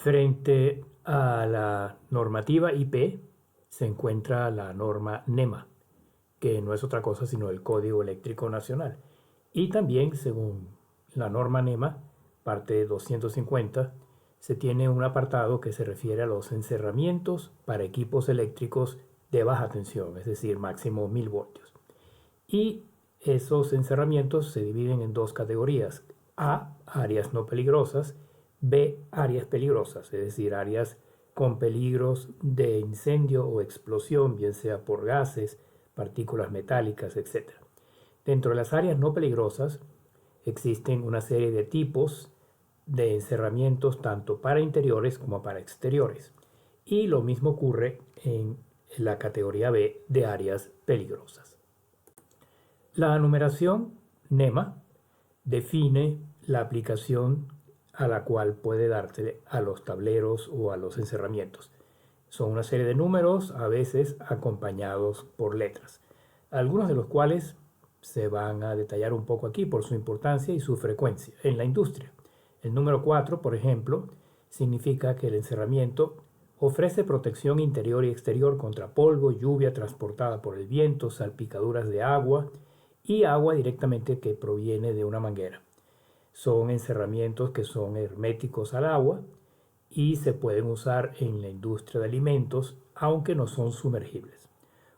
Frente a la normativa IP se encuentra la norma NEMA, que no es otra cosa sino el Código Eléctrico Nacional. Y también, según la norma NEMA, parte 250, se tiene un apartado que se refiere a los encerramientos para equipos eléctricos de baja tensión, es decir, máximo 1000 voltios. Y esos encerramientos se dividen en dos categorías: A, áreas no peligrosas; B, áreas peligrosas, es decir, áreas con peligros de incendio o explosión, bien sea por gases, partículas metálicas, etc. Dentro de las áreas no peligrosas existen una serie de tipos de encerramientos tanto para interiores como para exteriores. Y lo mismo ocurre en la categoría B de áreas peligrosas. La numeración NEMA define la aplicación a la cual puede darse a los tableros o a los encerramientos. Son una serie de números, a veces acompañados por letras, algunos de los cuales se van a detallar un poco aquí por su importancia y su frecuencia en la industria. El número 4, por ejemplo, significa que el encerramiento ofrece protección interior y exterior contra polvo, lluvia transportada por el viento, salpicaduras de agua y agua directamente que proviene de una manguera. Son encerramientos que son herméticos al agua y se pueden usar en la industria de alimentos, aunque no son sumergibles.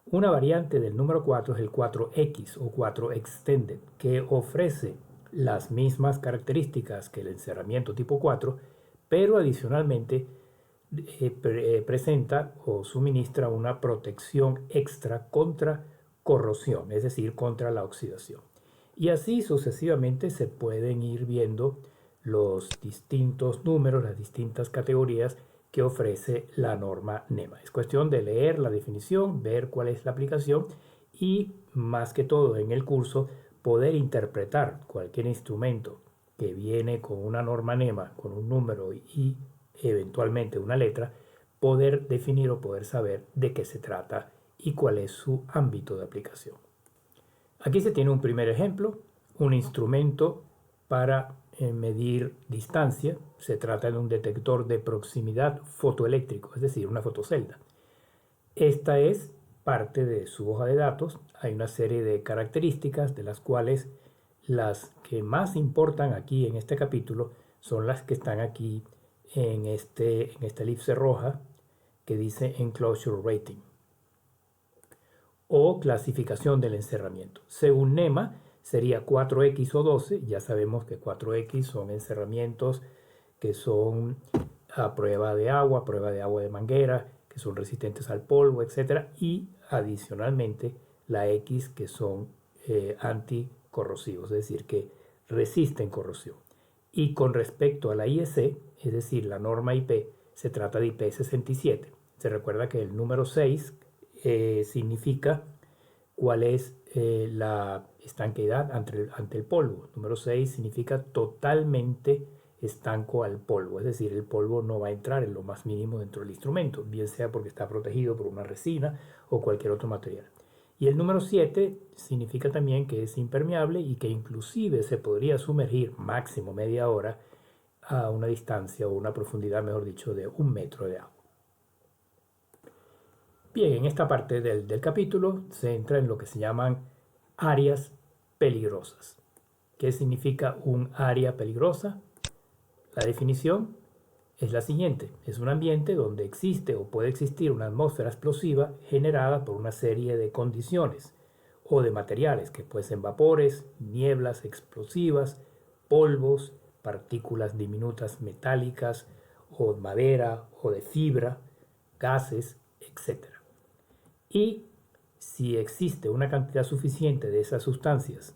Una variante del número 4 es el 4X o 4 Extended, que ofrece las mismas características que el encerramiento tipo 4, pero adicionalmente presenta o suministra una protección extra contra corrosión, es decir, contra la oxidación. Y así sucesivamente se pueden ir viendo los distintos números, las distintas categorías que ofrece la norma NEMA. Es cuestión de leer la definición, ver cuál es la aplicación y, más que todo en el curso, poder interpretar cualquier instrumento que viene con una norma NEMA, con un número y eventualmente una letra, poder definir o poder saber de qué se trata y cuál es su ámbito de aplicación. Aquí se tiene un primer ejemplo, un instrumento para medir distancia. Se trata de un detector de proximidad fotoeléctrico, es decir, una fotocelda. Esta es parte de su hoja de datos. Hay una serie de características de las cuales las que más importan aquí en este capítulo son las que están aquí en esta elipse roja que dice Enclosure Rating o clasificación del encerramiento. Según NEMA sería 4X o 12. Ya sabemos que 4X son encerramientos que son a prueba de agua de manguera, que son resistentes al polvo, etc. Y adicionalmente la X, que son anticorrosivos, es decir, que resisten corrosión. Y con respecto a la IEC, es decir, la norma IP, se trata de IP67. Se recuerda que el número 6 significa cuál es la estanqueidad ante el polvo. Número 6 significa totalmente estanco al polvo, es decir, el polvo no va a entrar en lo más mínimo dentro del instrumento, bien sea porque está protegido por una resina o cualquier otro material. Y el número 7 significa también que es impermeable y que inclusive se podría sumergir máximo media hora a una distancia o una profundidad, mejor dicho, de 1 metro de agua. Bien, en esta parte del capítulo se entra en lo que se llaman áreas peligrosas. ¿Qué significa un área peligrosa? La definición es la siguiente: es un ambiente donde existe o puede existir una atmósfera explosiva generada por una serie de condiciones o de materiales que pueden ser vapores, nieblas explosivas, polvos, partículas diminutas metálicas o madera o de fibra, gases, etc. Y si existe una cantidad suficiente de esas sustancias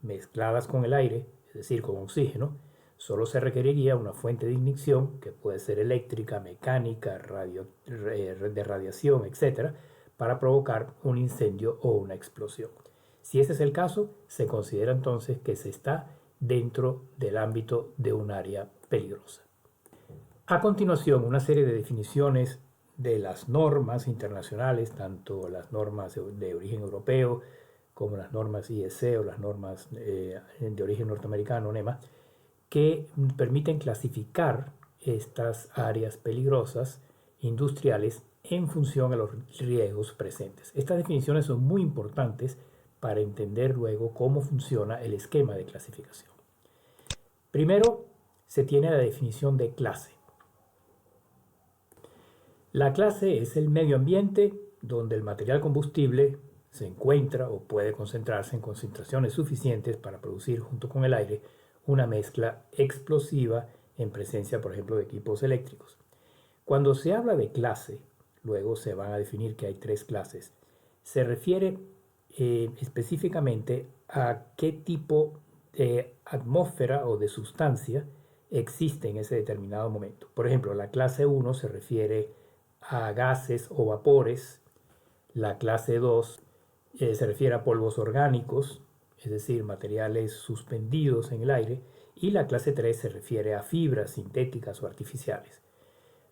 mezcladas con el aire, es decir, con oxígeno, solo se requeriría una fuente de ignición, que puede ser eléctrica, mecánica, de radiación, etc., para provocar un incendio o una explosión. Si ese es el caso, se considera entonces que se está dentro del ámbito de un área peligrosa. A continuación, una serie de definiciones de las normas internacionales, tanto las normas de origen europeo como las normas IEC o las normas de origen norteamericano, NEMA, que permiten clasificar estas áreas peligrosas industriales en función a los riesgos presentes. Estas definiciones son muy importantes para entender luego cómo funciona el esquema de clasificación. Primero, se tiene la definición de clase. La clase es el medio ambiente donde el material combustible se encuentra o puede concentrarse en concentraciones suficientes para producir junto con el aire una mezcla explosiva en presencia, por ejemplo, de equipos eléctricos. Cuando se habla de clase, luego se van a definir que hay tres clases. Se refiere específicamente a qué tipo de atmósfera o de sustancia existe en ese determinado momento. Por ejemplo, la clase 1 se refiere a gases o vapores, la clase 2 se refiere a polvos orgánicos, es decir, materiales suspendidos en el aire, y la clase 3 se refiere a fibras sintéticas o artificiales.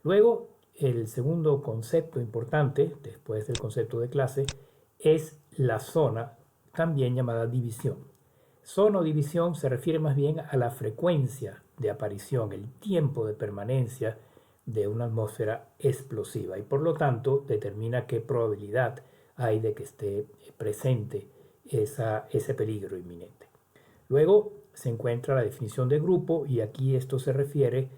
Luego, el segundo concepto importante, después del concepto de clase, es la zona, también llamada división. Zona o división se refiere más bien a la frecuencia de aparición, el tiempo de permanencia de una atmósfera explosiva y por lo tanto determina qué probabilidad hay de que esté presente ese peligro inminente. Luego se encuentra la definición de grupo y aquí esto se refiere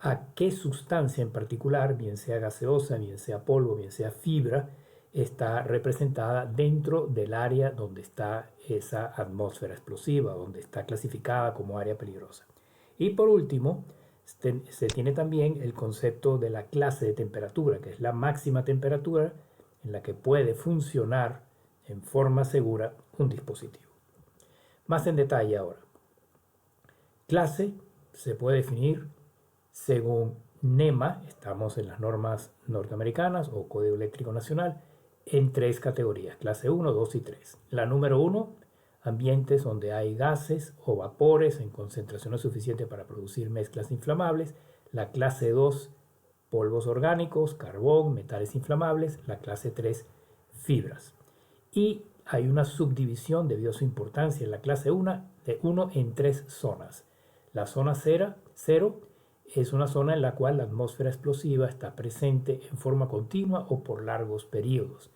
a qué sustancia en particular, bien sea gaseosa, bien sea polvo, bien sea fibra, está representada dentro del área donde está esa atmósfera explosiva, donde está clasificada como área peligrosa. Y por último, se tiene también el concepto de la clase de temperatura, que es la máxima temperatura en la que puede funcionar en forma segura un dispositivo. Más en detalle ahora. Clase se puede definir según NEMA, estamos en las normas norteamericanas o Código Eléctrico Nacional, en tres categorías, clase 1, 2 y 3. La número 1, ambientes donde hay gases o vapores en concentraciones suficientes para producir mezclas inflamables. La clase 2, polvos orgánicos, carbón, metales inflamables. La clase 3, fibras. Y hay una subdivisión debido a su importancia en la clase 1 en tres zonas. La zona 0 es una zona en la cual la atmósfera explosiva está presente en forma continua o por largos periodos.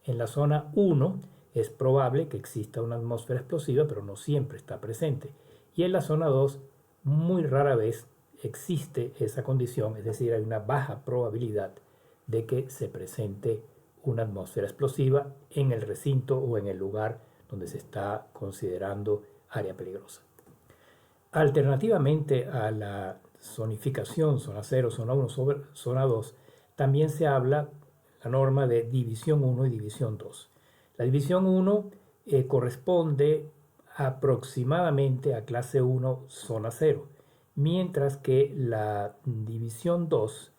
En la zona 1 es probable que exista una atmósfera explosiva, pero no siempre está presente. Y en la zona 2, muy rara vez existe esa condición, es decir, hay una baja probabilidad de que se presente una atmósfera explosiva en el recinto o en el lugar donde se está considerando área peligrosa. Alternativamente a la zonificación, zona 0, zona 1, zona 2, también se habla la norma de división 1 y división 2. La división 1 corresponde aproximadamente a clase 1, zona 0, mientras que la división 2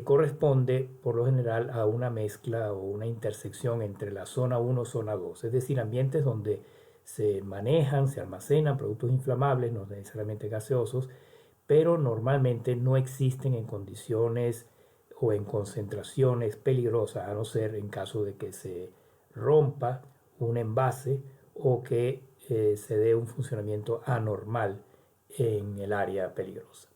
corresponde por lo general a una mezcla o una intersección entre la zona 1 y zona 2, es decir, ambientes donde se manejan, se almacenan productos inflamables, no necesariamente gaseosos, pero normalmente no existen en condiciones o en concentraciones peligrosas, a no ser en caso de que se rompa un envase o que se dé un funcionamiento anormal en el área peligrosa.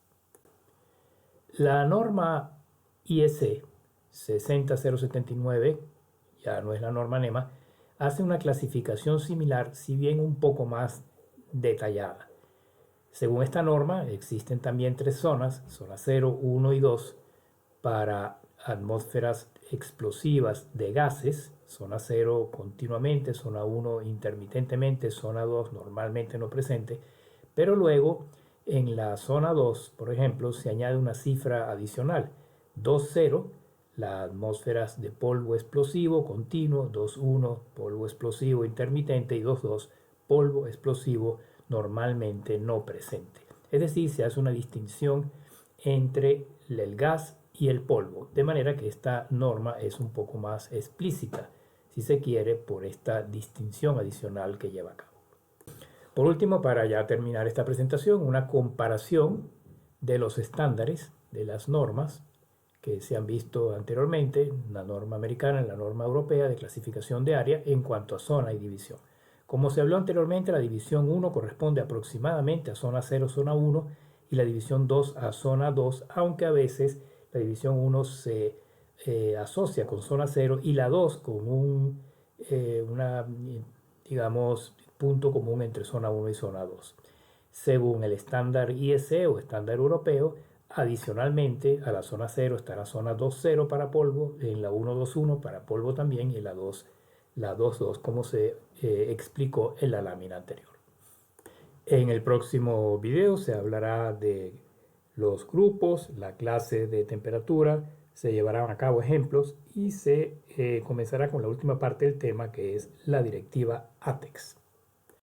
La norma IEC 60079, ya no es la norma NEMA, hace una clasificación similar, si bien un poco más detallada. Según esta norma, existen también tres zonas, zona 0, 1 y 2, para atmósferas explosivas de gases, zona 0 continuamente, zona 1 intermitentemente, zona 2 normalmente no presente, pero luego en la zona 2, por ejemplo, se añade una cifra adicional, 2.0, las atmósferas de polvo explosivo continuo, 2.1, polvo explosivo intermitente y 2.2, polvo explosivo normalmente no presente. Es decir, se hace una distinción entre el gas y el polvo, de manera que esta norma es un poco más explícita, si se quiere, por esta distinción adicional que lleva a cabo. Por último, para ya terminar esta presentación, una comparación de los estándares de las normas que se han visto anteriormente, la norma americana y la norma europea de clasificación de área en cuanto a zona y división. Como se habló anteriormente, la división 1 corresponde aproximadamente a zona 0, zona 1, y la división 2 a zona 2, aunque a veces la división 1 se asocia con zona 0 y la 2 con una, digamos, punto común entre zona 1 y zona 2. Según el estándar IEC o estándar europeo, adicionalmente a la zona 0 está la zona 2.0 para polvo, en la 1.2.1 para polvo también y en la 2.2 como se explicó en la lámina anterior. En el próximo video se hablará de los grupos, la clase de temperatura, se llevarán a cabo ejemplos y se comenzará con la última parte del tema que es la directiva ATEX.